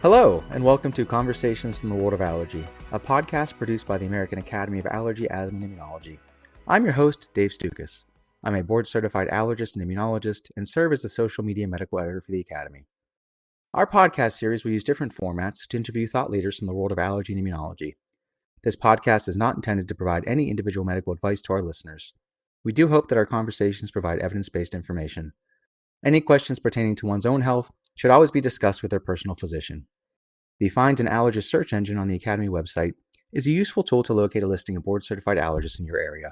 Hello, and welcome to Conversations from the World of Allergy, a podcast produced by the American Academy of Allergy, Asthma, and Immunology. I'm your host, Dave Stukus. I'm a board-certified allergist and immunologist and serve as the social media medical editor for the Academy. Our podcast series will use different formats to interview thought leaders from the world of allergy and immunology. This podcast is not intended to provide any individual medical advice to our listeners. We do hope that our conversations provide evidence-based information. Any questions pertaining to one's own health should always be discussed with their personal physician. The Find an Allergist search engine on the Academy website is a useful tool to locate a listing of board-certified allergists in your area.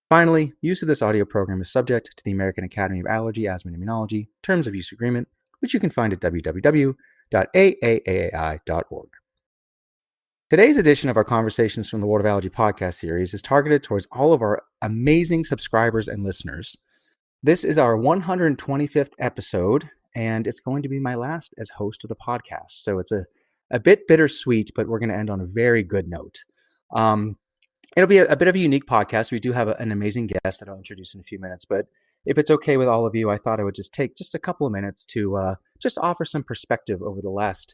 Finally, use of this audio program is subject to the American Academy of Allergy, Asthma, and Immunology Terms of Use Agreement, which you can find at www.faaai.org. Today's edition of our Conversations from the World of Allergy podcast series is targeted towards all of our amazing subscribers and listeners. This is our 125th episode, and it's going to be my last as host of the podcast. So it's a bit bittersweet, but we're going to end on a very good note. It'll be a bit of a unique podcast. We do have an amazing guest that I'll introduce in a few minutes, but if it's okay with all of you, I thought I would just take just a couple of minutes to just offer some perspective over the last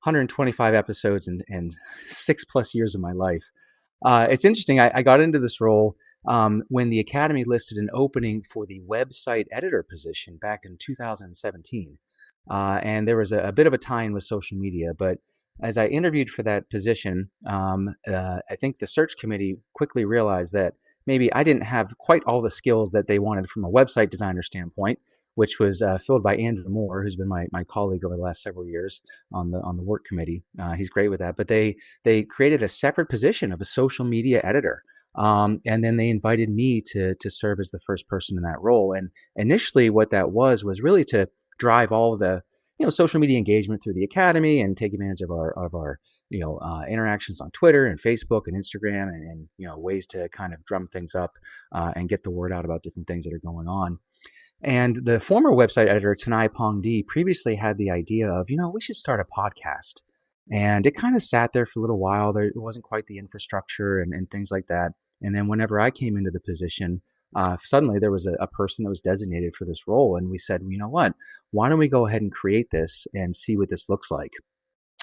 125 episodes and 6+ years of my life. It's interesting. I got into this role when the Academy listed an opening for the website editor position back in 2017. And there was a bit of a tie-in with social media, but as I interviewed for that position, I think the search committee quickly realized that maybe I didn't have quite all the skills that they wanted from a website designer standpoint, which was filled by Andrew Moore, who's been my colleague over the last several years on the work committee. He's great with that. But they created a separate position of a social media editor. And then they invited me to serve as the first person in that role. And initially what that was really to drive all the, social media engagement through the Academy and take advantage of our interactions on Twitter and Facebook and Instagram and ways to kind of drum things up and get the word out about different things that are going on. And the former website editor, Tanai Pongdi, previously had the idea of, we should start a podcast. And it kind of sat there for a little while. There wasn't quite the infrastructure and things like that. And then whenever I came into the position, suddenly there was a person that was designated for this role. And we said, you know what, why don't we go ahead and create this and see what this looks like?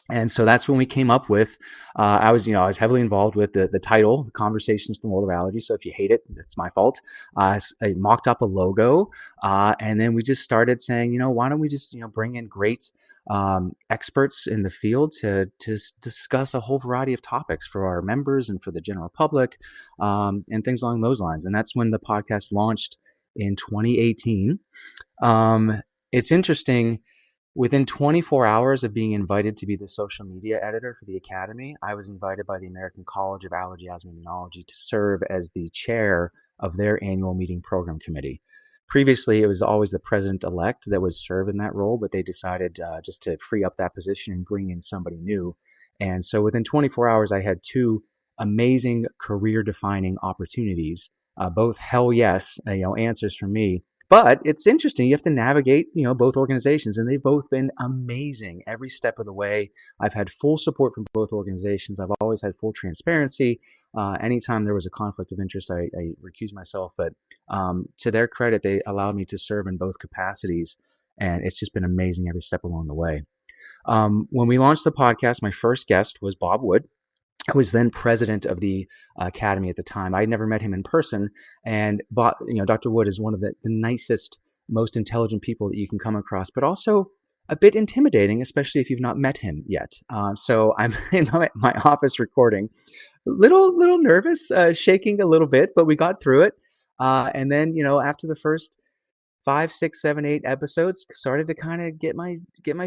And so that's when we came up with, I was heavily involved with the title, Conversations from the World of Allergy. So if you hate it, it's my fault. I mocked up a logo, and then we just started saying, why don't we just, bring in great experts in the field to discuss a whole variety of topics for our members and for the general public, and things along those lines. And that's when the podcast launched in 2018. It's interesting. Within 24 hours of being invited to be the social media editor for the Academy, I was invited by the American College of Allergy, Asthma, and Immunology to serve as the chair of their annual meeting program committee. Previously, it was always the president-elect that would serve in that role, but they decided just to free up that position and bring in somebody new. And so within 24 hours, I had two amazing career-defining opportunities, both hell yes, answers from me. But it's interesting. You have to navigate, both organizations, and they've both been amazing every step of the way. I've had full support from both organizations. I've always had full transparency. Anytime there was a conflict of interest, I recused myself. But to their credit, they allowed me to serve in both capacities, and it's just been amazing every step along the way. When we launched the podcast, my first guest was Bob Wood. I was then president of the Academy at the time. I had never met him in person. And, Dr. Wood is one of the nicest, most intelligent people that you can come across, but also a bit intimidating, especially if you've not met him yet. So I'm in my office recording, little nervous, shaking a little bit, but we got through it. And then, after the first 5, 6, 7, 8 episodes, started to kind of get my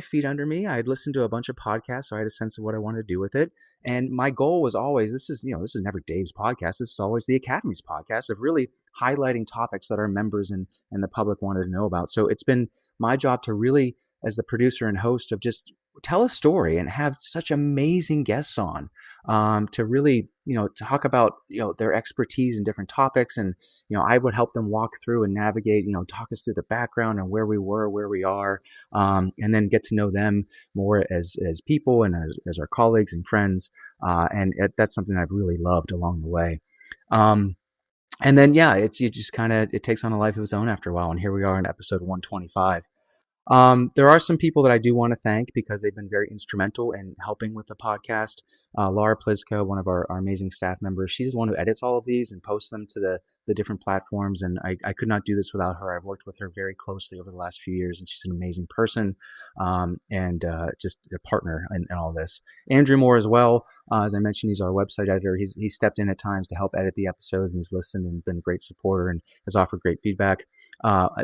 feet under me. I had listened to a bunch of podcasts, so I had a sense of what I wanted to do with it. And my goal was always, this is never Dave's podcast. This is always the Academy's podcast of really highlighting topics that our members and the public wanted to know about. So it's been my job to really, as the producer and host, of just tell a story and have such amazing guests on to really, talk about, their expertise in different topics. And, I would help them walk through and navigate, talk us through the background and where we were, where we are, and then get to know them more as people and as our colleagues and friends. And that's something I've really loved along the way. And then, it takes on a life of its own after a while. And here we are in episode 125. There are some people that I do want to thank because they've been very instrumental in helping with the podcast. Laura Pliska, one of our amazing staff members, she's the one who edits all of these and posts them to the different platforms. And I could not do this without her. I've worked with her very closely over the last few years, and she's an amazing person and just a partner in all this. Andrew Moore as well. As I mentioned, he's our website editor. He stepped in at times to help edit the episodes, and he's listened and been a great supporter and has offered great feedback.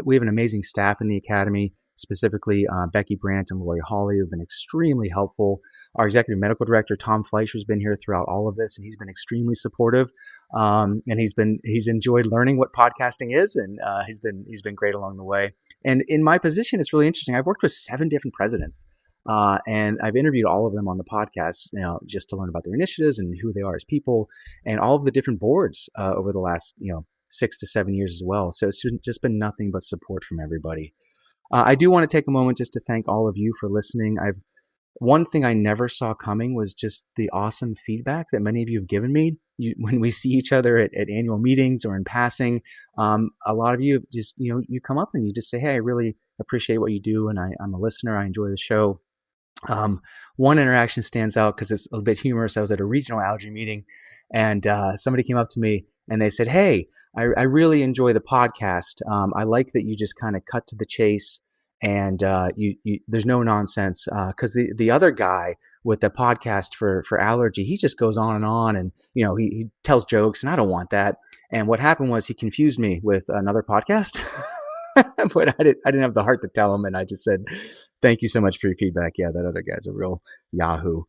We have an amazing staff in the Academy. Specifically, Becky Brandt and Lori Hawley have been extremely helpful. Our executive medical director, Tom Fleischer, has been here throughout all of this, and he's been extremely supportive. And he's enjoyed learning what podcasting is, and he's been great along the way. And in my position, it's really interesting. I've worked with 7 different presidents, and I've interviewed all of them on the podcast, just to learn about their initiatives and who they are as people, and all of the different boards over the last 6 to 7 years as well. So it's just been nothing but support from everybody. I do want to take a moment just to thank all of you for listening. One thing I never saw coming was just the awesome feedback that many of you have given me. When we see each other at annual meetings or in passing, a lot of you just, you come up and you just say, hey, I really appreciate what you do. And I'm a listener. I enjoy the show. One interaction stands out because it's a bit humorous. I was at a regional allergy meeting and somebody came up to me and they said, hey, I really enjoy the podcast. I like that you just kind of cut to the chase and there's no nonsense. Because the other guy with the podcast for allergy, he just goes on and he tells jokes and I don't want that. And what happened was he confused me with another podcast. But I didn't have the heart to tell him, and I just said, "Thank you so much for your feedback. Yeah, that other guy's a real Yahoo."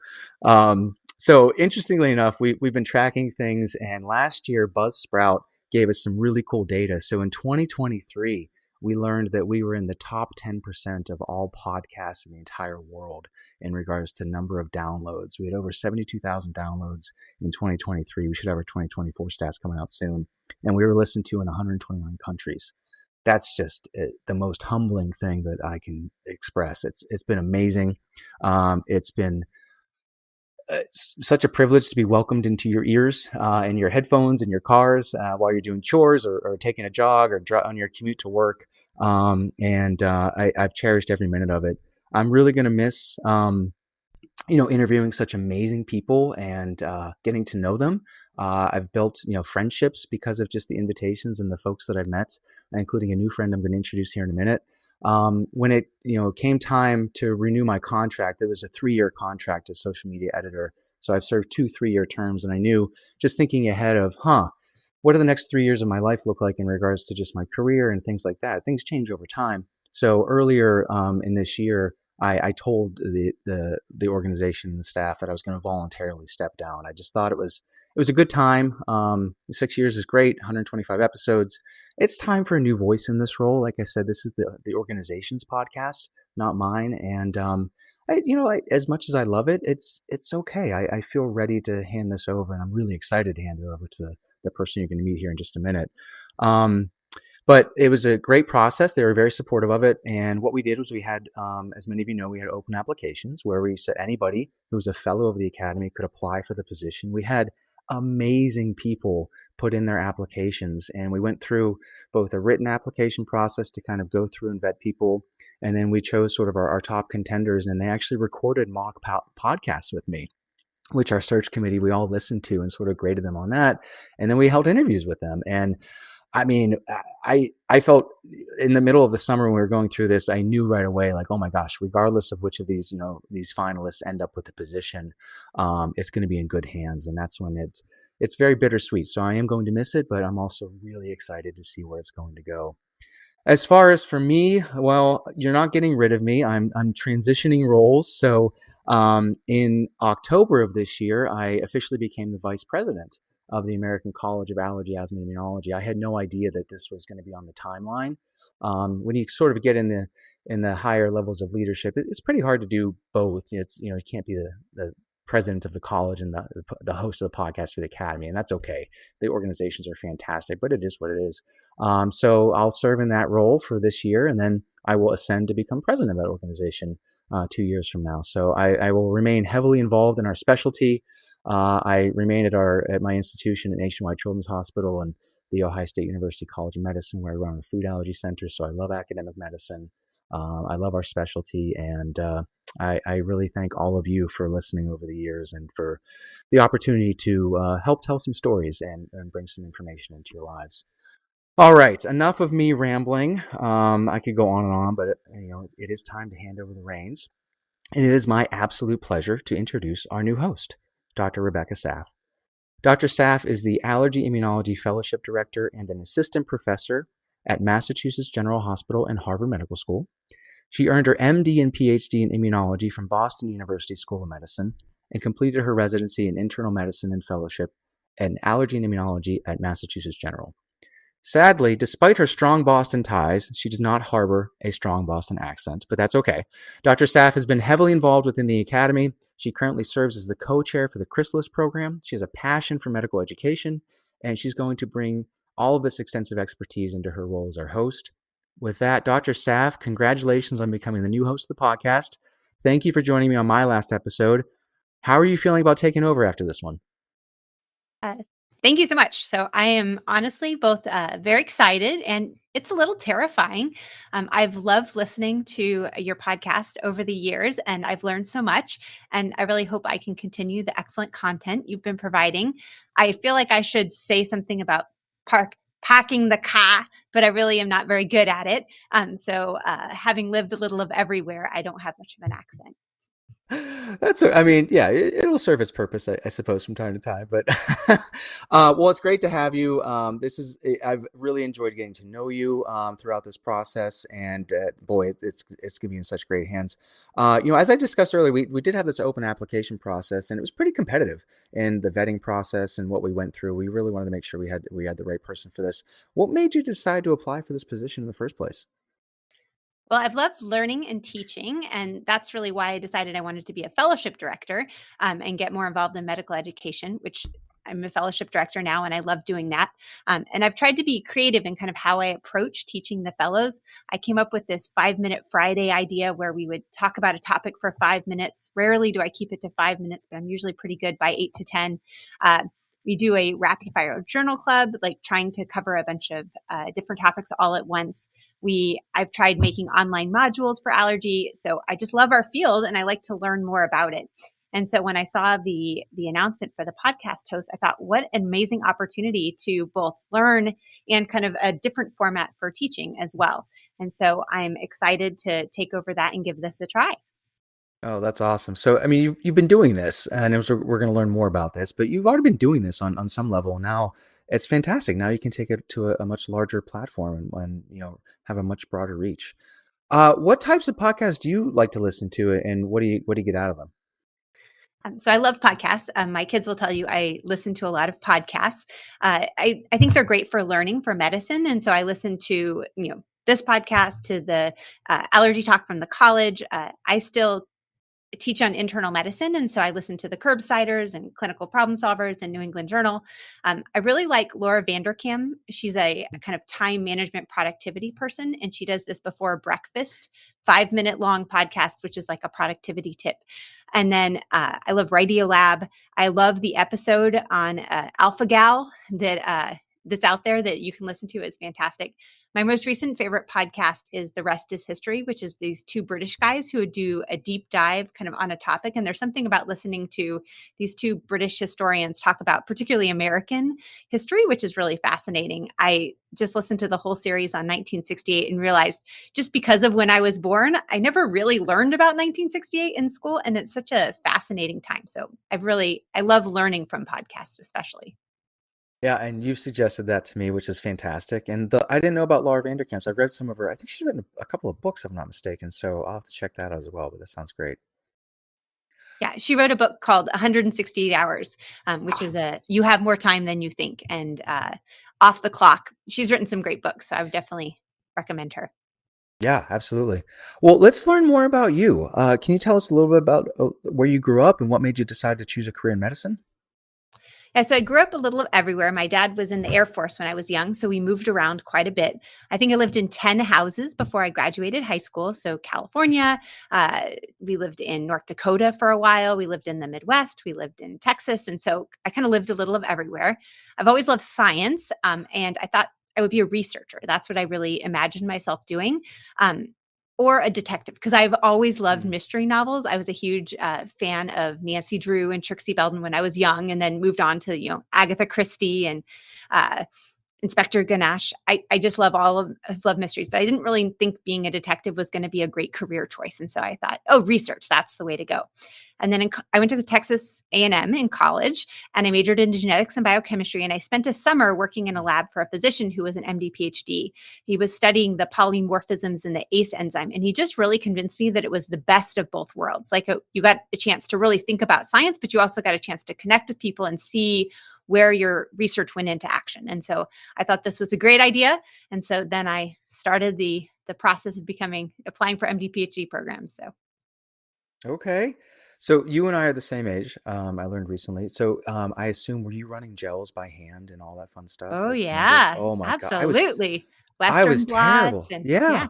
So interestingly enough, we've been tracking things, and last year Buzzsprout gave us some really cool data. So in 2023, we learned that we were in the top 10% of all podcasts in the entire world in regards to number of downloads. We had over 72,000 downloads in 2023. We should have our 2024 stats coming out soon, and we were listened to in 129 countries. That's just the most humbling thing that I can express. It's been amazing. It's been such a privilege to be welcomed into your ears and your headphones in your cars while you're doing chores or taking a jog or on your commute to work. I've cherished every minute of it. I'm really going to miss interviewing such amazing people and getting to know them. I've built, friendships because of just the invitations and the folks that I've met, including a new friend I'm going to introduce here in a minute. When it, came time to renew my contract, it was a 3-year contract as social media editor. So I've served 2 3-year terms, and I knew, just thinking ahead of, what do the next 3 years of my life look like in regards to just my career and things like that? Things change over time. So earlier in this year, I told the organization and the staff that I was going to voluntarily step down. I just thought it was a good time. 6 years is great, 125 episodes. It's time for a new voice in this role. Like I said, this is the organization's podcast, not mine. And as much as I love it, it's okay. I feel ready to hand this over, and I'm really excited to hand it over to the person you're going to meet here in just a minute. But it was a great process. They were very supportive of it. And what we did was we had, as many of you know, we had open applications where we said anybody who was a fellow of the Academy could apply for the position. We had amazing people put in their applications, and we went through both a written application process to kind of go through and vet people. And then we chose sort of our top contenders, and they actually recorded mock podcasts with me, which our search committee, we all listened to and sort of graded them on that. And then we held interviews with them. And I mean, I felt in the middle of the summer when we were going through this, I knew right away, like, oh my gosh, regardless of which of these, these finalists end up with the position, it's going to be in good hands. And that's when it's very bittersweet. So I am going to miss it, but I'm also really excited to see where it's going to go. As far as for me, well, you're not getting rid of me. I'm transitioning roles. So in October of this year, I officially became the vice president of the American College of Allergy, Asthma, and Immunology. I had no idea that this was going to be on the timeline. When you sort of get in the higher levels of leadership, it's pretty hard to do both. It's you can't be the president of the college and the host of the podcast for the Academy, and that's okay. The organizations are fantastic, but it is what it is. So I'll serve in that role for this year, and then I will ascend to become president of that organization 2 years from now. So I will remain heavily involved in our specialty. I remain at my institution at Nationwide Children's Hospital and the Ohio State University College of Medicine, where I run a food allergy center. So I love academic medicine. I love our specialty, and I really thank all of you for listening over the years and for the opportunity to help tell some stories and bring some information into your lives. All right, enough of me rambling. I could go on and on, but it is time to hand over the reins. And it is my absolute pleasure to introduce our new host, Dr. Rebecca Saff. Dr. Saff is the Allergy Immunology Fellowship Director and an assistant professor at Massachusetts General Hospital and Harvard Medical School. She earned her MD and PhD in immunology from Boston University School of Medicine and completed her residency in internal medicine and fellowship in allergy and immunology at Massachusetts General. Sadly, despite her strong Boston ties, she does not harbor a strong Boston accent, but that's okay. Dr. Saff has been heavily involved within the academy. She currently serves as the co-chair for the Chrysalis program. She has a passion for medical education, and she's going to bring all of this extensive expertise into her role as our host. With that, Dr. Saff, congratulations on becoming the new host of the podcast. Thank you for joining me on my last episode. How are you feeling about taking over after this one? Uh, Thank you so much. So I am honestly both very excited and it's a little terrifying. I've loved listening to your podcast over the years and I've learned so much. And I really hope I can continue the excellent content you've been providing. I feel like I should say something about packing the car, but I really am not very good at it. So having lived a little of everywhere, I don't have much of an accent. Yeah, it'll serve its purpose, I suppose, from time to time. But well, it's great to have you. I've really enjoyed getting to know you throughout this process, and boy, it's going to be in such great hands. As I discussed earlier, we did have this open application process, and it was pretty competitive in the vetting process and what we went through. We really wanted to make sure we had the right person for this. What made you decide to apply for this position in the first place? Well, I've loved learning and teaching, and that's really why I decided I wanted to be a fellowship director and get more involved in medical education, which I'm a fellowship director now, and I love doing that. And I've tried to be creative in kind of how I approach teaching the fellows. I came up with this 5-minute Friday idea where we would talk about a topic for 5 minutes. Rarely do I keep it to 5 minutes, but I'm usually pretty good by 8 to 10. We do a rapid fire journal club, like trying to cover a bunch of different topics all at once. I've tried making online modules for allergy. So I just love our field and I like to learn more about it. And so when I saw the announcement for the podcast host, I thought, what an amazing opportunity to both learn and kind of a different format for teaching as well. And so I'm excited to take over that and give this a try. Oh, that's awesome. So, I mean, you've been doing this, and we're going to learn more about this, but you've already been doing this on some level. Now, it's fantastic. Now you can take it to a much larger platform and have a much broader reach. What types of podcasts do you like to listen to, and what do you get out of them? So I love podcasts. My kids will tell you I listen to a lot of podcasts. I think they're great for learning for medicine, and so I listen to this podcast, to the allergy talk from the college. I still teach on internal medicine. And so I listen to the Curbsiders and Clinical Problem Solvers and New England Journal. I really like Laura Vanderkam. She's a kind of time management productivity person. And she does this before breakfast, 5-minute long podcast, which is like a productivity tip. And then I love Radiolab. I love the episode on AlphaGal that's out there that you can listen to. It's fantastic. My most recent favorite podcast is The Rest is History, which is these two British guys who would do a deep dive kind of on a topic. And there's something about listening to these two British historians talk about particularly American history, which is really fascinating. I just listened to the whole series on 1968 and realized just because of when I was born, I never really learned about 1968 in school. And it's such a fascinating time. So I love learning from podcasts, especially. Yeah, and you suggested that to me, which is fantastic. And I didn't know about Laura Vanderkam. So I've read some of her. I think she's written a couple of books, if I'm not mistaken. So I'll have to check that out as well. But that sounds great. Yeah, she wrote a book called 168 Hours, which is you have more time than you think, and off the clock. She's written some great books, so I would definitely recommend her. Yeah, absolutely. Well, let's learn more about you. Can you tell us a little bit about where you grew up and what made you decide to choose a career in medicine? Yeah, so I grew up a little of everywhere. My dad was in the Air Force when I was young, so we moved around quite a bit. I think I lived in 10 houses before I graduated high school. So California, we lived in North Dakota for a while. We lived in the Midwest. We lived in Texas. And so I kind of lived a little of everywhere. I've always loved science, and I thought I would be a researcher. That's what I really imagined myself doing. Um, or a detective, because I've always loved Mm. mystery novels. I was a huge fan of Nancy Drew and Trixie Belden when I was young, and then moved on to Agatha Christie and uh, Inspector Ganache. I just love mysteries, but I didn't really think being a detective was going to be a great career choice. And so I thought, oh, research, that's the way to go. And then I went to the Texas A&M in college, and I majored in genetics and biochemistry. And I spent a summer working in a lab for a physician who was an MD PhD. He was studying the polymorphisms in the ACE enzyme. And he just really convinced me that it was the best of both worlds. Like you got a chance to really think about science, but you also got a chance to connect with people and see where your research went into action. And so I thought this was a great idea. And so then I started the process of applying for MD PhD programs. So Okay. So you and I are the same age. I learned recently. So I assume, were you running gels by hand and all that fun stuff, oh like Canvas? yeah, Oh my God. absolutely. I Western was blots terrible. and Yeah. yeah.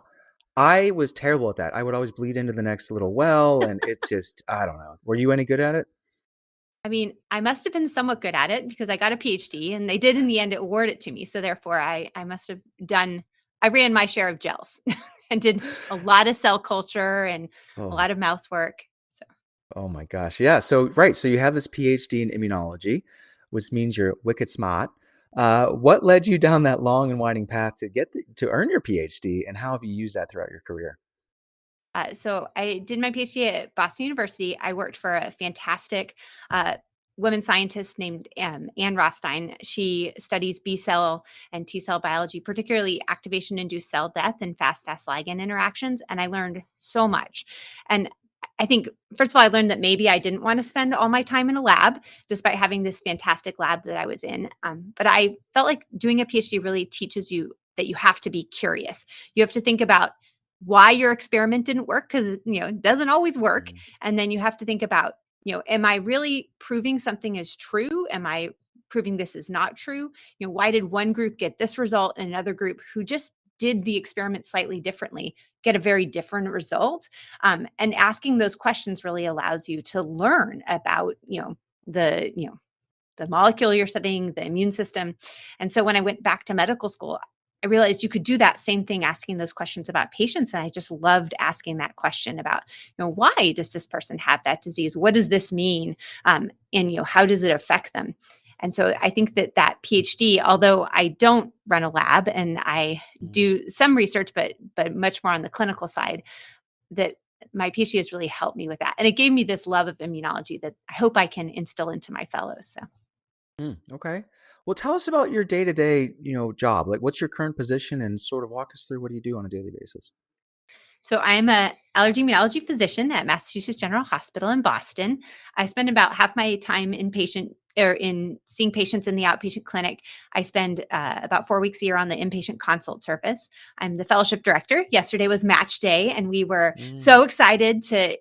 I was terrible at that. I would always bleed into the next little well, and it's just, I don't know. Were you any good at it? I mean, I must have been somewhat good at it because I got a PhD and they did in the end award it to me. So therefore I must have I ran my share of gels and did a lot of cell culture and a Oh, lot of mouse work. So oh my gosh. Yeah. So, right. So you have this PhD in immunology, which means you're wicked smart. What led you down that long and winding path to earn your PhD, and how have you used that throughout your career? So I did my PhD at Boston University. I worked for a fantastic woman scientist named Anne Rothstein. She studies B cell and T cell biology, particularly activation induced cell death and fast ligand interactions. And I learned so much. And I think, first of all, I learned that maybe I didn't want to spend all my time in a lab, despite having this fantastic lab that I was in. But I felt like doing a PhD really teaches you that you have to be curious. You have to think about why your experiment didn't work, because it doesn't always work. Mm. And then you have to think about, am I really proving something is true? Am I proving this is not true? Why did one group get this result and another group who just did the experiment slightly differently get a very different result? And asking those questions really allows you to learn about the molecule you're studying, the immune system. And so when I went back to medical school, I realized you could do that same thing, asking those questions about patients. And I just loved asking that question about, why does this person have that disease? What does this mean? And, how does it affect them? And so I think that PhD, although I don't run a lab and I Mm. do some research, but much more on the clinical side, that my PhD has really helped me with that. And it gave me this love of immunology that I hope I can instill into my fellows. So. Okay. Well, tell us about your day-to-day, job. Like, what's your current position, and sort of walk us through what do you do on a daily basis? So I'm a allergy immunology physician at Massachusetts General Hospital in Boston. I spend about half my time inpatient or in seeing patients in the outpatient clinic. I spend about 4 weeks a year on the inpatient consult service. I'm the fellowship director. Yesterday was match day, and we were Mm. so excited to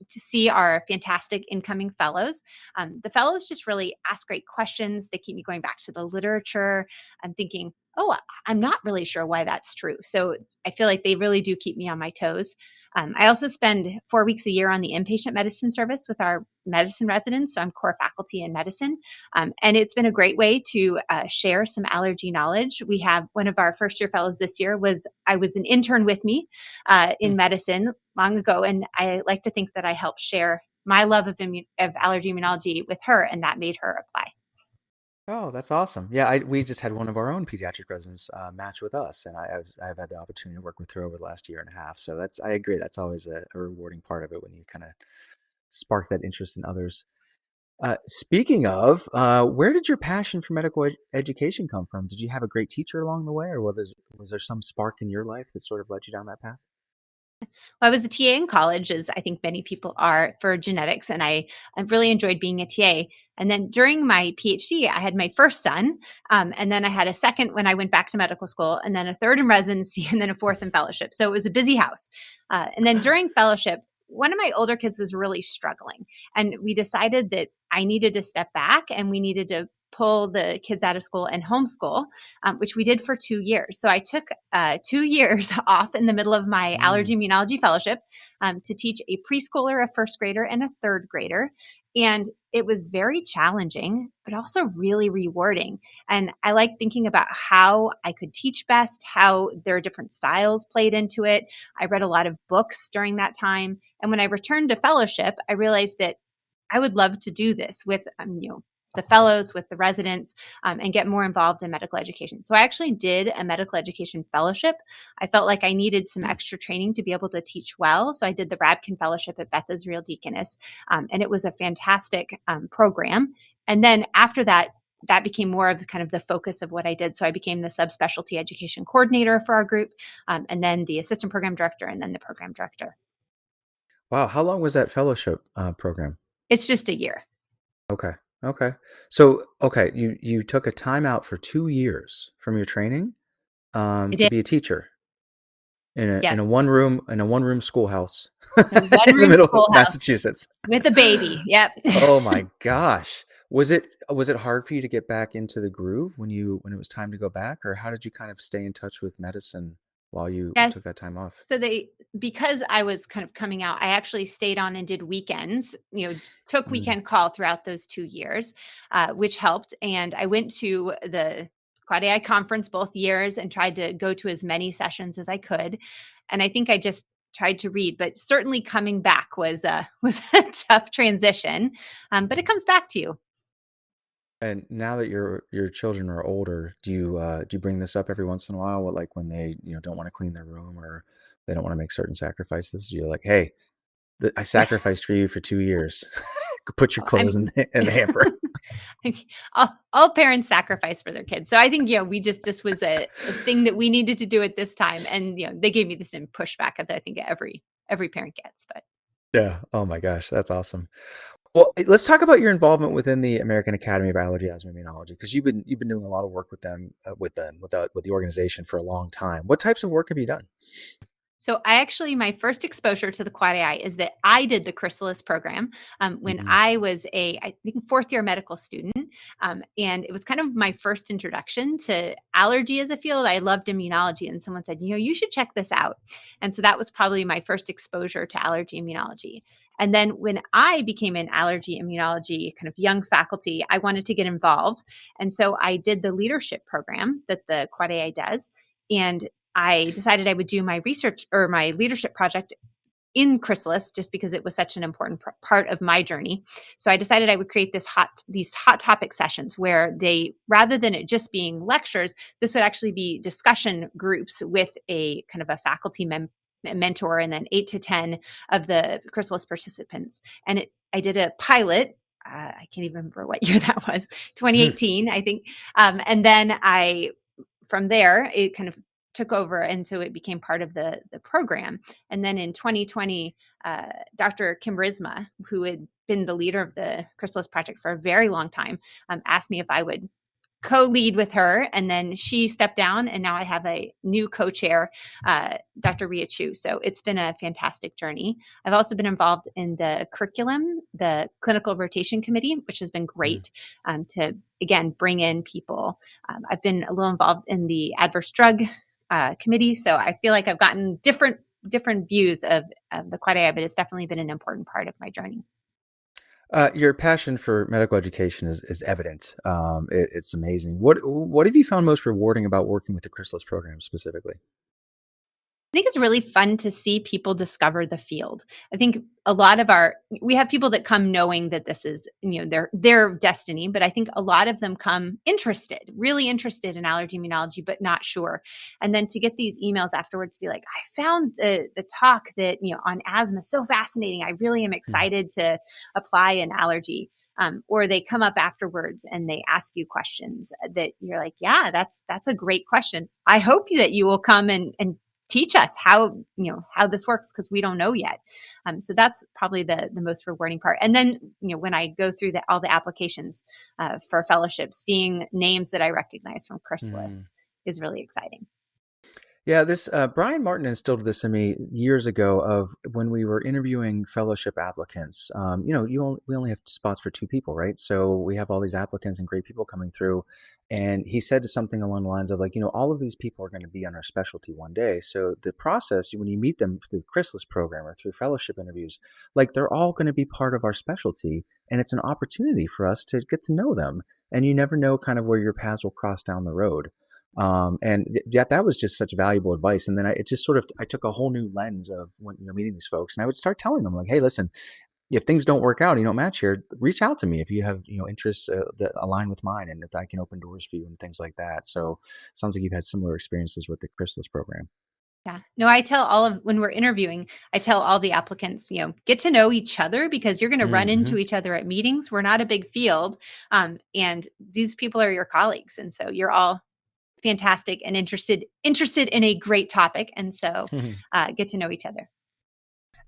see our fantastic incoming fellows. The fellows just really ask great questions. They keep me going back to the literature. I'm thinking, oh, I'm not really sure why that's true. So I feel like they really do keep me on my toes. I also spend 4 weeks a year on the inpatient medicine service with our medicine residents. So I'm core faculty in medicine. And it's been a great way to share some allergy knowledge. We have one of our first year fellows this year I was an intern with me in Mm. medicine long ago. And I like to think that I helped share my love of allergy immunology with her, and that made her apply. Oh, that's awesome. Yeah, we just had one of our own pediatric residents match with us, and I've had the opportunity to work with her over the last year and a half. So I agree. That's always a rewarding part of it when you kind of spark that interest in others. Speaking of, where did your passion for medical education come from? Did you have a great teacher along the way, or was there some spark in your life that sort of led you down that path? Well, I was a TA in college, as I think many people are for genetics, and I really enjoyed being a TA. And then during my PhD, I had my first son, and then I had a second when I went back to medical school, and then a third in residency, and then a fourth in fellowship. So it was a busy house. And then during fellowship, one of my older kids was really struggling, and we decided that I needed to step back and we needed to pull the kids out of school and homeschool, which we did for 2 years. So I took 2 years off in the middle of my Mm. allergy immunology fellowship to teach a preschooler, a first grader, and a third grader And it was very challenging, but also really rewarding. And I like thinking about how I could teach best, how there are different styles played into it. I read a lot of books during that time. And when I returned to fellowship, I realized that I would love to do this with, the fellows, with the residents, and get more involved in medical education. So I actually did a medical education fellowship. I felt like I needed some extra training to be able to teach well. So I did the Rabkin Fellowship at Beth Israel Deaconess, and it was a fantastic program. And then after that, that became more of the kind of the focus of what I did. So I became the subspecialty education coordinator for our group, and then the assistant program director, and then the program director. Wow. How long was that fellowship program? It's just a year. Okay. Okay. So, okay, you took a time out for 2 years from your training I to did. be a teacher in a Yes. in a one room schoolhouse A in the one-room middle of schoolhouse Massachusetts. with a baby. Yep. Oh my gosh. Was it hard for you to get back into the groove when it was time to go back, or how did you kind of stay in touch with medicine while you took Yes. that time off? So because I was kind of coming out, I actually stayed on and did weekends, took Mm, weekend call throughout those 2 years, which helped. And I went to the Quad AI conference both years and tried to go to as many sessions as I could. And I think I just tried to read, but certainly coming back was a tough transition. But it comes back to you. And now that your children are older, do you bring this up every once in a while? What, like when they don't want to clean their room or they don't want to make certain sacrifices? You're like, hey, I sacrificed for you for 2 years. Put your clothes I'm in the hamper. all parents sacrifice for their kids. So I think, this was a thing that we needed to do at this time. And, they gave me the same pushback that I think every parent gets. But Yeah. Oh my gosh, that's awesome. Well, let's talk about your involvement within the American Academy of Allergy, Asthma, and Immunology, because you've been doing a lot of work with them, with the organization for a long time. What types of work have you done? so my first exposure to the Quad AI is that I did the Chrysalis program when Hmm. I was I think, fourth year medical student. And it was kind of my first introduction to allergy as a field. I loved immunology, and someone said, you should check this out. And so that was probably my first exposure to allergy immunology. And then when I became an allergy immunology kind of young faculty, I wanted to get involved. And so I did the leadership program that the Quad AI does. And I decided I would do my research or my leadership project in Chrysalis just because it was such an important part of my journey. So I decided I would create these hot topic sessions where they, rather than it just being lectures, this would actually be discussion groups with a kind of a faculty mentor and then 8 to 10 of the Chrysalis participants. And I did a pilot. I can't even remember what year that was, Hmm. 2018, I think. And then from there, it kind of took over, and so it became part of the program. And then in 2020, Dr. Kim Risma, who had been the leader of the Chrysalis Project for a very long time, asked me if I would co-lead with her, and then she stepped down, and now I have a new co-chair, Dr. Ria Chu. So it's been a fantastic journey. I've also been involved in the curriculum, the clinical rotation committee, which has been great to again bring in people. I've been a little involved in the adverse drug committee, so I feel like I've gotten different views of the Quad AI, but it's definitely been an important part of my journey. Your passion for medical education is evident. It's amazing. What have you found most rewarding about working with the Chrysalis program specifically? I think it's really fun to see people discover the field. I think we have people that come knowing that this is, their destiny, but I think a lot of them come really interested in allergy immunology, but not sure. And then to get these emails afterwards to be like, I found the talk that, on asthma so fascinating. I really am Mm. excited to apply an allergy. Or they come up afterwards and they ask you questions that you're like, yeah, that's a great question. I hope that you will come and teach us how this works, because we don't know yet. So that's probably the most rewarding part. And then when I go through all the applications for fellowship, seeing names that I recognize from Mm. Chrysalis is really exciting. Yeah, this Brian Martin instilled this in me years ago of when we were interviewing fellowship applicants. We only have spots for two people, right? So we have all these applicants and great people coming through. And he said something along the lines of like, all of these people are going to be on our specialty one day. So the process, when you meet them through the Chrysalis program or through fellowship interviews, like they're all going to be part of our specialty. And it's an opportunity for us to get to know them. And you never know kind of where your paths will cross down the road. And yet that was just such valuable advice. And then it just sort of, I took a whole new lens of when, meeting these folks, and I would start telling them like, hey, listen, if things don't work out and you don't match here, reach out to me if you have, interests that align with mine, and if I can open doors for you and things like that. So it sounds like you've had similar experiences with the Chrysalis program. Yeah. No, I tell when we're interviewing, I tell all the applicants, get to know each other because you're going to run Mm-hmm. into each other at meetings. We're not a big field. And these people are your colleagues. And so you're all fantastic and interested in a great topic. And so get to know each other.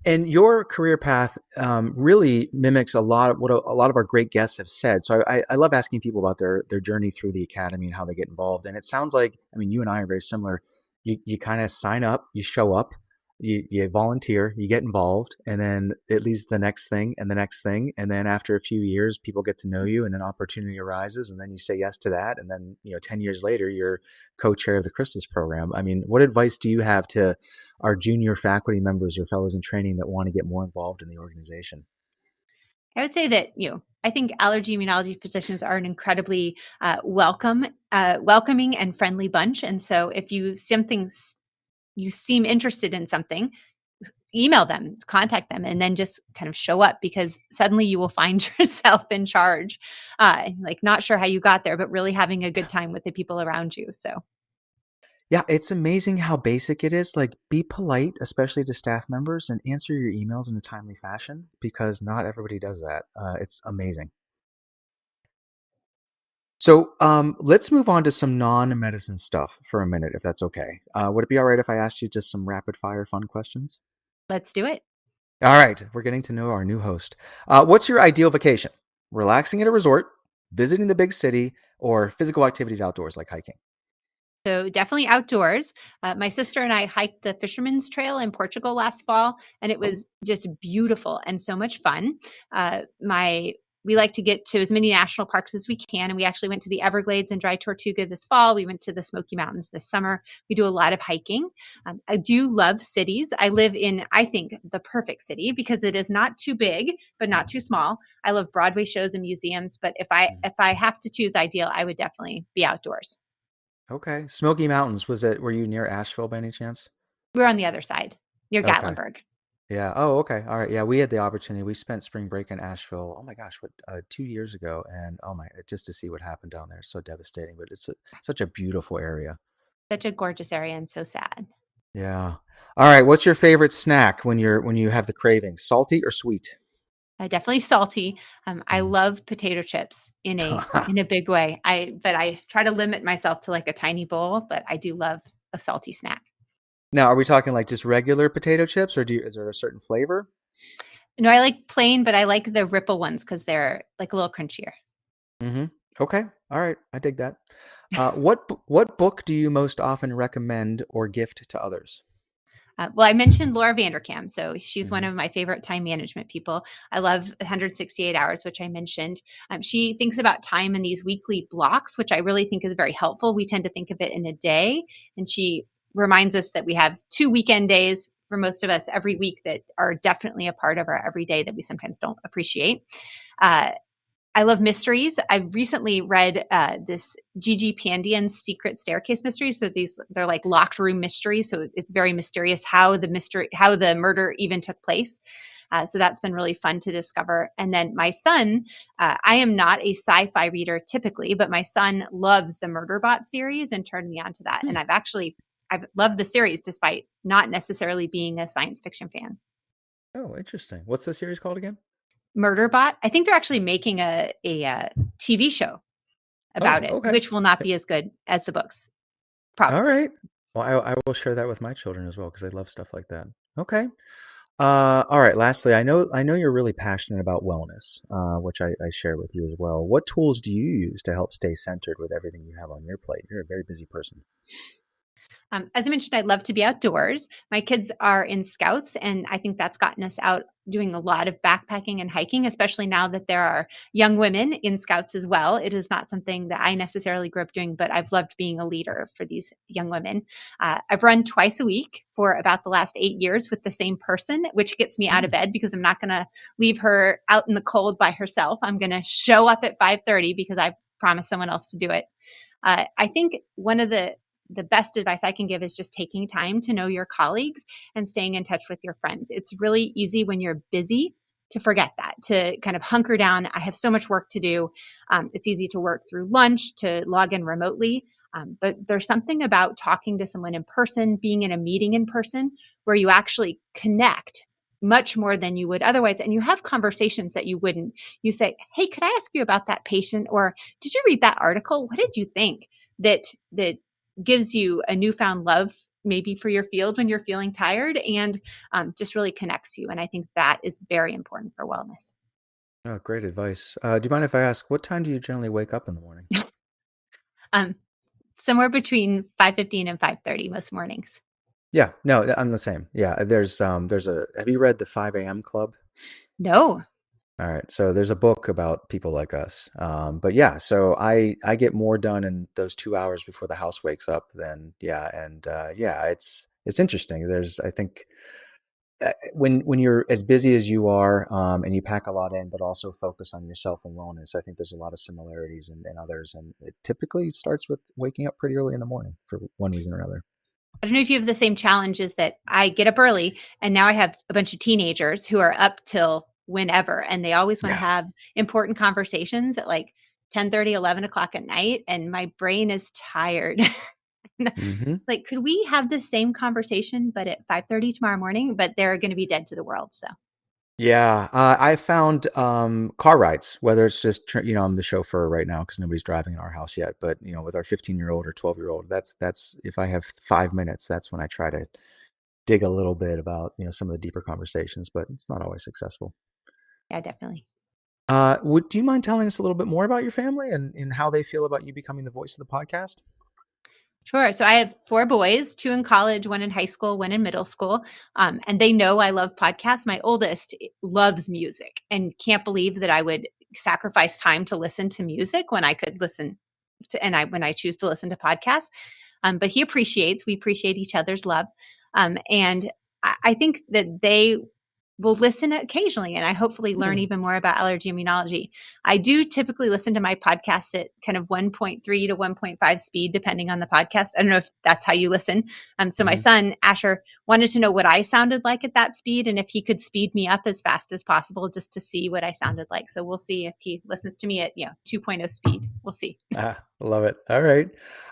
And your career path really mimics a lot of what a lot of our great guests have said. So I love asking people about their journey through the academy and how they get involved. And it sounds like, I mean, you and I are very similar. You kind of sign up, you show up, you volunteer, you get involved, and then it leads to the next thing and the next thing. And then after a few years, people get to know you and an opportunity arises, and then you say yes to that. And then, 10 years later, you're co-chair of the Chrysalis program. I mean, what advice do you have to our junior faculty members or fellows in training that want to get more involved in the organization? I would say that, I think allergy immunology physicians are an incredibly welcoming and friendly bunch. And so if you seem interested in something, email them, contact them, and then just kind of show up, because suddenly you will find yourself in charge, like not sure how you got there, but really having a good time with the people around you. So Yeah, it's amazing how basic it is. Like, be polite, especially to staff members, and answer your emails in a timely fashion because not everybody does that. It's amazing. So let's move on to some non-medicine stuff for a minute, if that's okay. Would it be all right if I asked you just some rapid-fire fun questions? let's do it. All right, we're getting to know our new host. What's your ideal vacation? Relaxing at a resort, visiting the big city, or physical activities outdoors like hiking? So definitely outdoors. My sister and I hiked the Fisherman's Trail in Portugal last fall, and it Oh, was just beautiful and so much fun. My We like to get to as many national parks as we can, and we actually went to the Everglades and Dry Tortuga this fall. We went to the Smoky Mountains this summer. We do a lot of hiking. I do love cities. I live in, I think, the perfect city because it is not too big but not too small. I love Broadway shows and museums, but if I have to choose ideal, I would definitely be outdoors. okay. Smoky Mountains. Were you near Asheville by any chance? We're on the other side, near Okay. Gatlinburg. Yeah. Oh, okay. All right. Yeah, we had the opportunity. We spent spring break in Asheville. Oh my gosh, what 2 years ago, and oh my, just to see what happened down there, it's so devastating. But such a beautiful area. Such a gorgeous area and so sad. Yeah. All right. What's your favorite snack when you have the craving? Salty or sweet? Definitely salty. I Mm. love potato chips in a big way. But I try to limit myself to like a tiny bowl, but I do love a salty snack. Now, are we talking like just regular potato chips, or is there a certain flavor? No, I like plain, but I like the ripple ones because they're like a little crunchier. Mm-hmm. Okay. All right. I dig that. What book do you most often recommend or gift to others? Well, I mentioned Laura Vanderkam, so she's one Mm-hmm. of my favorite time management people. I love 168 hours, which I mentioned. She thinks about time in these weekly blocks, which I really think is very helpful. We tend to think of it in a day, and she reminds us that we have 2 weekend days for most of us every week that are definitely a part of our everyday that we sometimes don't appreciate. Uh, I love mysteries. I recently read this Gigi Pandian's Secret Staircase mysteries. So they're like locked room mysteries. So it's very mysterious how the murder even took place. So that's been really fun to discover. And then my son, I am not a sci-fi reader typically, but my son loves the Murderbot series and turned me on to that. And I've loved the series despite not necessarily being a science fiction fan. Oh, interesting. What's the series called again? Murderbot. I think they're actually making a TV show about Oh, it, okay. which will not be as good as the books, All probably. right. Well, I will share that with my children as well because they love stuff like that. Okay. All right. Lastly, I know you're really passionate about wellness, which I share with you as well. What tools do you use to help stay centered with everything you have on your plate? You're a very busy person. As I mentioned, I love to be outdoors. My kids are in scouts, and I think that's gotten us out doing a lot of backpacking and hiking, especially now that there are young women in scouts as well. It is not something that I necessarily grew up doing, but I've loved being a leader for these young women. I've run twice a week for about the last 8 years with the same person, which gets me out of bed because I'm not going to leave her out in the cold by herself. I'm going to show up at 5:30 because I promised someone else to do it. I think one of the best advice I can give is just taking time to know your colleagues and staying in touch with your friends. It's really easy when you're busy to forget that, to kind of hunker down. I have so much work to do. It's easy to work through lunch, to log in remotely. But there's something about talking to someone in person, being in a meeting in person, where you actually connect much more than you would otherwise. And you have conversations that you wouldn't. You say, hey, could I ask you about that patient? Or did you read that article? What did you think? That gives you a newfound love maybe for your field when you're feeling tired, and just really connects you. And I think that is very important for wellness. Oh, great advice. Do you mind if I ask, what time do you generally wake up in the morning? um, Somewhere between 5:15 and 5:30 most mornings. Yeah, no, I'm the same. Yeah, there's a. Have you read the 5 a.m. Club? No. All right, so there's a book about people like us. But yeah, so I get more done in those 2 hours before the house wakes up than yeah, and yeah, it's interesting. I think when you're as busy as you are, and you pack a lot in, but also focus on yourself and wellness, I think there's a lot of similarities and others, and it typically starts with waking up pretty early in the morning for one reason or another. I don't know if you have the same challenges that I get up early, and now I have a bunch of teenagers who are up till whenever, and they always want to Yeah. have important conversations at like 10:30, 11 o'clock at night, and my brain is tired. Hmm. Like, could we have the same conversation, but at 5:30 tomorrow morning? But they're going to be dead to the world. So Yeah, I found car rides, whether it's just I'm the chauffeur right now because nobody's driving in our house yet. But with our 15-year-old or 12-year-old, that's if I have 5 minutes, that's when I try to dig a little bit about some of the deeper conversations, but it's not always successful. yeah, definitely. Do you mind telling us a little bit more about your family and how they feel about you becoming the voice of the podcast? Sure. So I have four boys, two in college, one in high school, one in middle school. And they know I love podcasts. My oldest loves music and can't believe that I would sacrifice time to listen to music when I could listen to, when I choose to listen to podcasts. But we appreciate each other's love. And I think that they will listen occasionally, and I hopefully learn Hmm. even more about allergy immunology. I do typically listen to my podcasts at kind of 1.3 to 1.5 speed, depending on the podcast. I don't know if that's how you listen. So my Hmm. son, Asher, wanted to know what I sounded like at that speed and if he could speed me up as fast as possible just to see what I sounded like. So we'll see if he listens to me at 2.0 speed. We'll see. Love it. All right.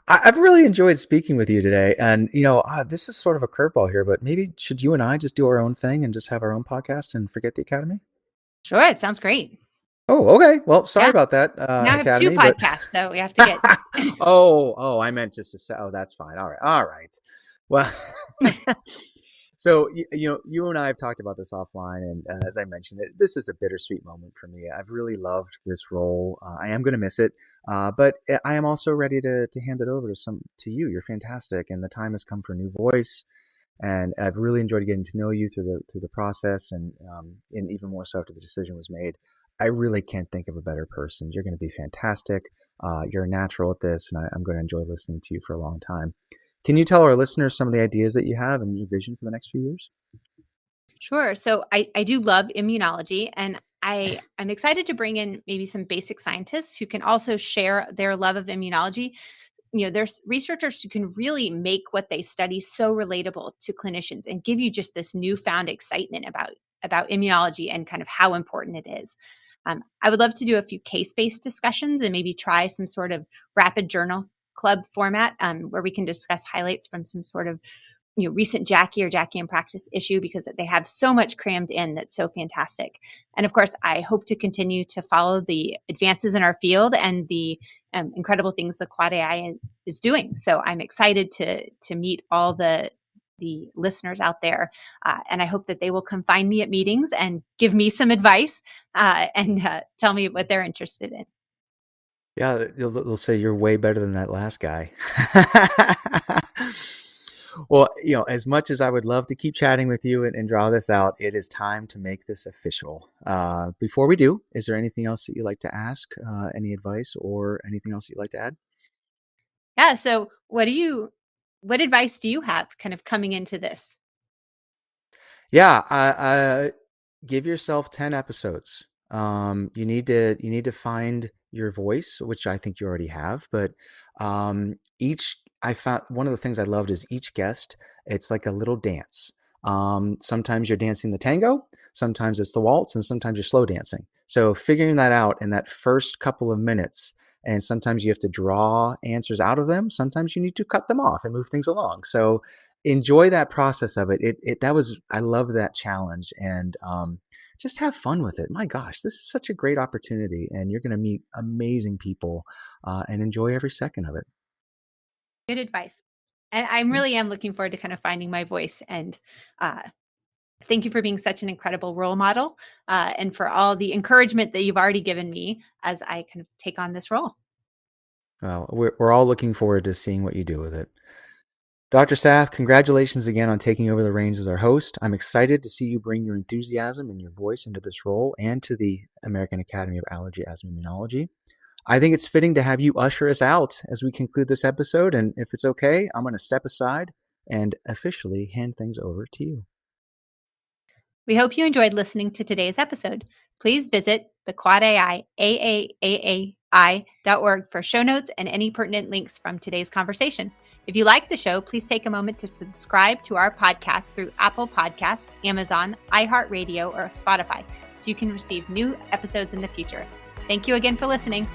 I've really enjoyed speaking with you today. And, this is sort of a curveball here, but maybe should you and I just do our own thing and just have our own podcast and forget the Academy? Sure, it sounds great. Oh, okay. Well, sorry Yeah. about that, Now I have two Academy, but podcasts, so we have to get. oh, I meant just to say, oh, that's fine. All right. All right. Well, so, you and I have talked about this offline. And as I mentioned, this is a bittersweet moment for me. I've really loved this role. I am going to miss it. But I am also ready to hand it over to you. You're fantastic. And the time has come for a new voice. And I've really enjoyed getting to know you through the process, and even more so after the decision was made. I really can't think of a better person. You're going to be fantastic. You're a natural at this, and I'm going to enjoy listening to you for a long time. Can you tell our listeners some of the ideas that you have and your vision for the next few years? Sure. So I do love immunology, and I'm excited to bring in maybe some basic scientists who can also share their love of immunology. There's researchers who can really make what they study so relatable to clinicians and give you just this newfound excitement about immunology and kind of how important it is. I would love to do a few case-based discussions and maybe try some sort of rapid journal club format, where we can discuss highlights from some sort of recent Jackie or Jackie in practice issue, because they have so much crammed in that's so fantastic. And of course, I hope to continue to follow the advances in our field and the incredible things the Quad AI is doing. So I'm excited to meet all the listeners out there, and I hope that they will come find me at meetings and give me some advice, and tell me what they're interested in. Yeah, they'll say you're way better than that last guy. Well, as much as I would love to keep chatting with you and draw this out, it is time to make this official. Before we do, is there anything else that you'd like to ask? Any advice or anything else you'd like to add? Yeah. So what advice do you have kind of coming into this? Yeah, give yourself 10 episodes. You need to find your voice, which I think you already have, but each I found one of the things I loved is each guest, it's like a little dance. Sometimes you're dancing the tango, sometimes it's the waltz, and sometimes you're slow dancing. So figuring that out in that first couple of minutes, and sometimes you have to draw answers out of them, sometimes you need to cut them off and move things along. So enjoy that process of it. I love that challenge, and just have fun with it. My gosh, this is such a great opportunity, and you're going to meet amazing people and enjoy every second of it. Good advice. And I really am looking forward to kind of finding my voice. And uh, thank you for being such an incredible role model, and for all the encouragement that you've already given me as I kind of take on this role. Well, we're all looking forward to seeing what you do with it. Dr. Saff, congratulations again on taking over the reins as our host. I'm excited to see you bring your enthusiasm and your voice into this role and to the American Academy of Allergy, Asthma, and Immunology. I think it's fitting to have you usher us out as we conclude this episode. And if it's okay, I'm going to step aside and officially hand things over to you. We hope you enjoyed listening to today's episode. Please visit the Quad AI, AAAAI.org for show notes and any pertinent links from today's conversation. If you like the show, please take a moment to subscribe to our podcast through Apple Podcasts, Amazon, iHeartRadio, or Spotify so you can receive new episodes in the future. Thank you again for listening.